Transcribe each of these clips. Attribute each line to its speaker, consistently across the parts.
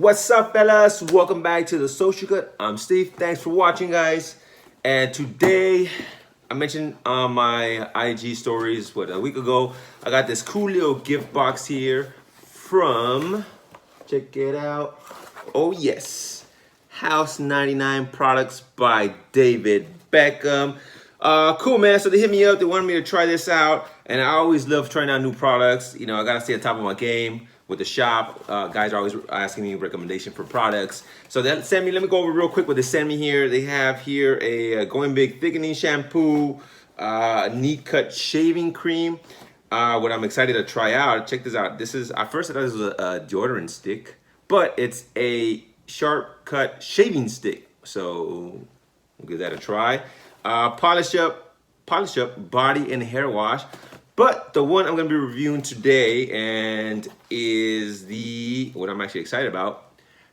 Speaker 1: What's up, fellas? Welcome back to the Social Cut. I'm Steve. Thanks for watching, guys. And today, I mentioned on my IG stories, a week ago, I got this cool little gift box here from, check it out. Oh yes, House 99 products by David Beckham. Cool, man. So they hit me up. They wanted me to try this out, and I always love trying out new products. You know, I gotta stay on top of my game with the shop. Guys are always asking me recommendation for products. So let me go over real quick what they sent me here. They have here a Going Big thickening shampoo, neat cut shaving cream. What I'm excited to try out. Check this out. This is, at first I thought this was a deodorant stick, but it's a sharp cut shaving stick. So we'll give that a try. Polish up body and hair wash. But the one I'm going to be reviewing today and is what I'm actually excited about,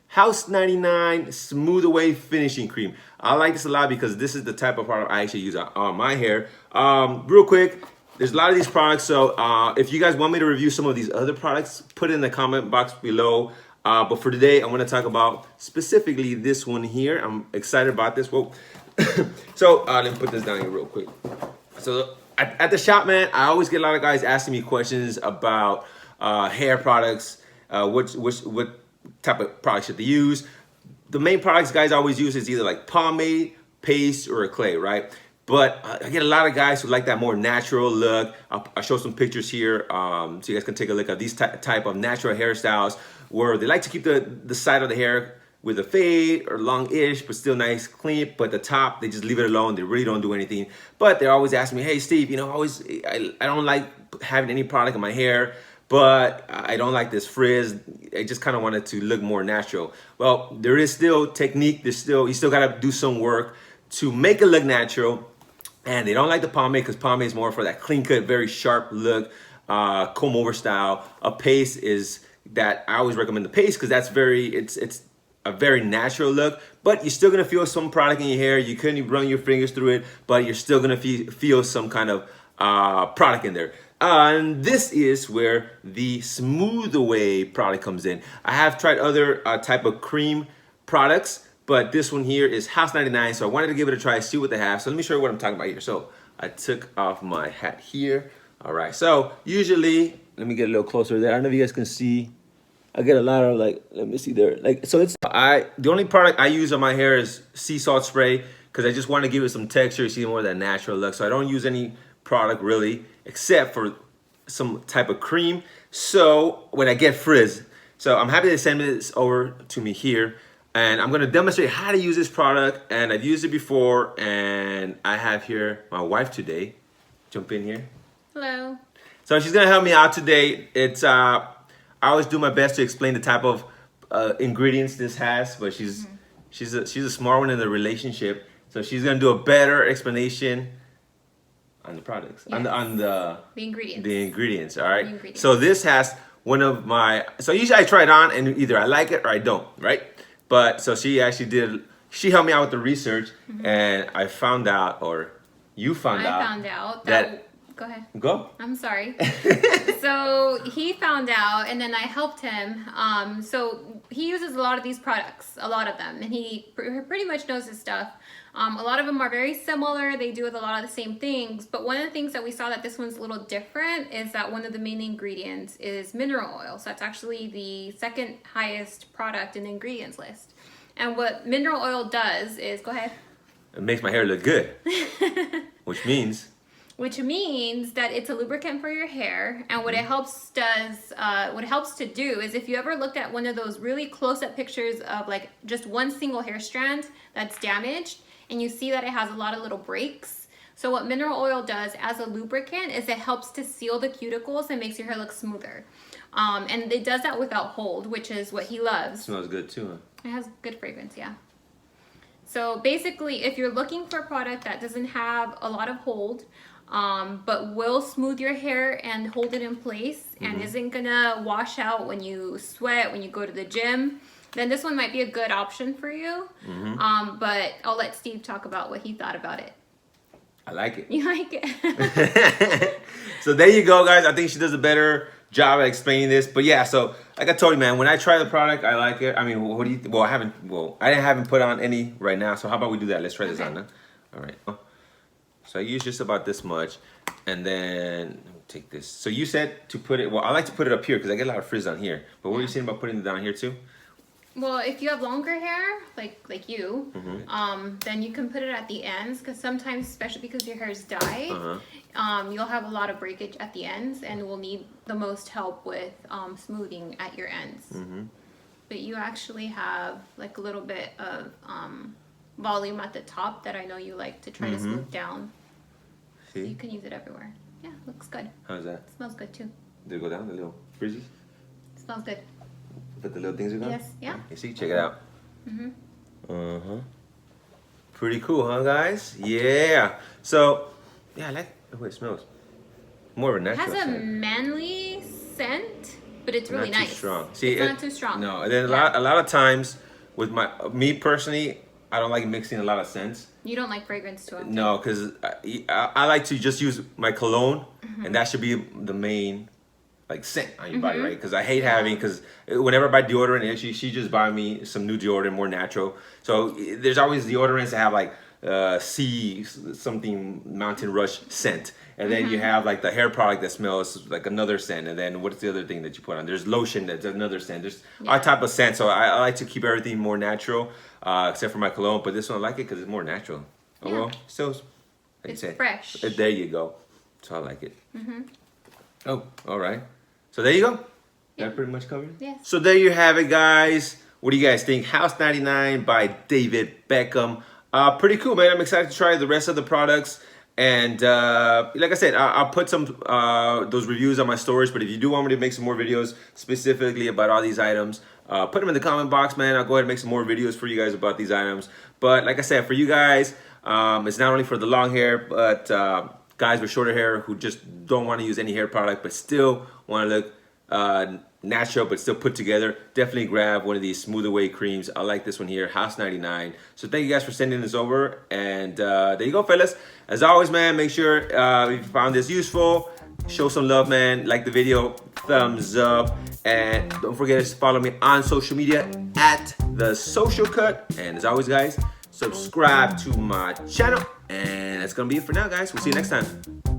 Speaker 1: House 99 Smooth Away Finishing Cream. I like this a lot because this is the type of product I actually use on my hair. Real quick, there's a lot of these products, so if you guys want me to review some of these other products, put it in the comment box below. But for today, I want to talk about specifically this one here. I'm excited about this. Whoa. So let me put this down here real quick. So at the shop, man, I always get a lot of guys asking me questions about hair products, what type of products should they use. The main products guys always use is either like pomade, paste, or a clay, right? But I get a lot of guys who like that more natural look. I'll show some pictures here so you guys can take a look at these type of natural hairstyles where they like to keep the side of the hair with a fade or long-ish, but still nice, clean. But the top, they just leave it alone. They really don't do anything. But they're always asking me, hey, Steve, you know, I don't like having any product in my hair, but I don't like this frizz. I just kind of wanted to look more natural. Well, there is still technique. You still got to do some work to make it look natural. And they don't like the pomade because pomade is more for that clean cut, very sharp look, comb over style. A paste is that I always recommend the paste because that's it's a very natural look, but you're still gonna feel some product in your hair. You couldn't run your fingers through it, but you're still gonna feel some kind of product in there. And this is where the Smooth Away product comes in. I have tried other type of cream products, but this one here is House 99, so I wanted to give it a try, see what they have. So let me show you what I'm talking about here. So I took off my hat here. All right, so usually, let me get a little closer there. I don't know if you guys can see. I get a lot of let me see there. So the only product I use on my hair is sea salt spray because I just want to give it some texture, see more of that natural look. So I don't use any product really except for some type of cream. So when I get frizz, so I'm happy to send this over to me here. And I'm going to demonstrate how to use this product. And I've used it before. And I have here my wife today. Jump in here.
Speaker 2: Hello.
Speaker 1: So she's going to help me out today. It's I always do my best to explain the type of ingredients this has, but she's a smart one in the relationship, so she's gonna do a better explanation on the products, yes. on the
Speaker 2: ingredients.
Speaker 1: The ingredients, all right. So this has one of my. So usually I try it on, and either I like it or I don't, right? But so she actually she helped me out with the research, and I found out, or you found out.
Speaker 2: I found out that. Go ahead.
Speaker 1: Go.
Speaker 2: I'm sorry. So he found out, and then I helped him. So he uses a lot of these products, a lot of them, and he pretty much knows his stuff. A lot of them are very similar. They do with a lot of the same things. But one of the things that we saw that this one's a little different is that one of the main ingredients is mineral oil. So that's actually the second highest product in the ingredients list. And what mineral oil does is, go ahead.
Speaker 1: It makes my hair look good, which means
Speaker 2: that it's a lubricant for your hair, and what it helps to do is if you ever looked at one of those really close-up pictures of like just one single hair strand that's damaged, and you see that it has a lot of little breaks. So what mineral oil does as a lubricant is it helps to seal the cuticles and makes your hair look smoother. And it does that without hold, which is what he loves.
Speaker 1: It smells good too, huh?
Speaker 2: It has good fragrance, yeah. So basically, if you're looking for a product that doesn't have a lot of hold, but will smooth your hair and hold it in place and isn't gonna wash out when you sweat, when you go to the gym, then this one might be a good option for you. But I'll let Steve talk about what he thought about it.
Speaker 1: I like it.
Speaker 2: You like it?
Speaker 1: So there you go, guys. I think she does a better job at explaining this. But yeah, so like I told you, man, when I try the product, I like it. I mean, what do you? Well, I haven't put on any right now. So how about we do that? Let's try this on. Huh? All right. So I use just about this much, and then let me take this. So you said to put it. Well, I like to put it up here because I get a lot of frizz on here. But what are you saying about putting it down here too?
Speaker 2: Well, if you have longer hair, like you, then you can put it at the ends because sometimes, especially because your hair is dyed, you'll have a lot of breakage at the ends and will need the most help with smoothing at your ends. But you actually have like a little bit of volume at the top that I know you like to try to smooth down.
Speaker 1: See?
Speaker 2: So you can use it everywhere. Yeah, looks good.
Speaker 1: How's that?
Speaker 2: It smells good too.
Speaker 1: Did it go down, the little frizzies?
Speaker 2: It smells good.
Speaker 1: But the little things are gone?
Speaker 2: Yes, yeah.
Speaker 1: You see, check it out. Pretty cool, huh, guys? Yeah. So, yeah, I like the way it smells. More of a
Speaker 2: It
Speaker 1: natural
Speaker 2: has a
Speaker 1: scent.
Speaker 2: manly scent, but it's really
Speaker 1: Not
Speaker 2: nice.
Speaker 1: too strong. See,
Speaker 2: it's not too strong.
Speaker 1: No, and then a lot of times with me personally, I don't like mixing a lot of scents.
Speaker 2: You don't like fragrance too often.
Speaker 1: No, because I like to just use my cologne, and that should be the main like scent on your body, right? Because I hate having, because whenever I buy deodorant, actually she just buy me some new deodorant, more natural. So there's always deodorants that have like sea something mountain rush scent, and then you have like the hair product that smells like another scent, and then what's the other thing that you put on? There's lotion that's another scent. There's all type of scent. So I like to keep everything more natural, except for my cologne. But this one I like it because it's more natural. Oh well, still, like
Speaker 2: it's
Speaker 1: you said,
Speaker 2: fresh.
Speaker 1: There you go. So I like it. Oh, all right. So there you go. That pretty much covered it?
Speaker 2: Yes.
Speaker 1: So there you have it, guys. What do you guys think? House 99 by David Beckham. Pretty cool, man. I'm excited to try the rest of the products. And like I said, I'll put some those reviews on my stories. But if you do want me to make some more videos specifically about all these items, put them in the comment box, man. I'll go ahead and make some more videos for you guys about these items. But like I said, for you guys, it's not only for the long hair, but guys with shorter hair who just don't want to use any hair product but still want to look natural but still put together, definitely grab one of these Smooth Away creams. I like this one here, House 99. So thank you guys for sending this over, and there you go, fellas. As always, man, make sure if you found this useful, show some love, man. Like the video, thumbs up, and don't forget to follow me on social media at The Social Cut. And as always, guys, subscribe to my channel. And that's gonna be it for now, guys. We'll see you next time.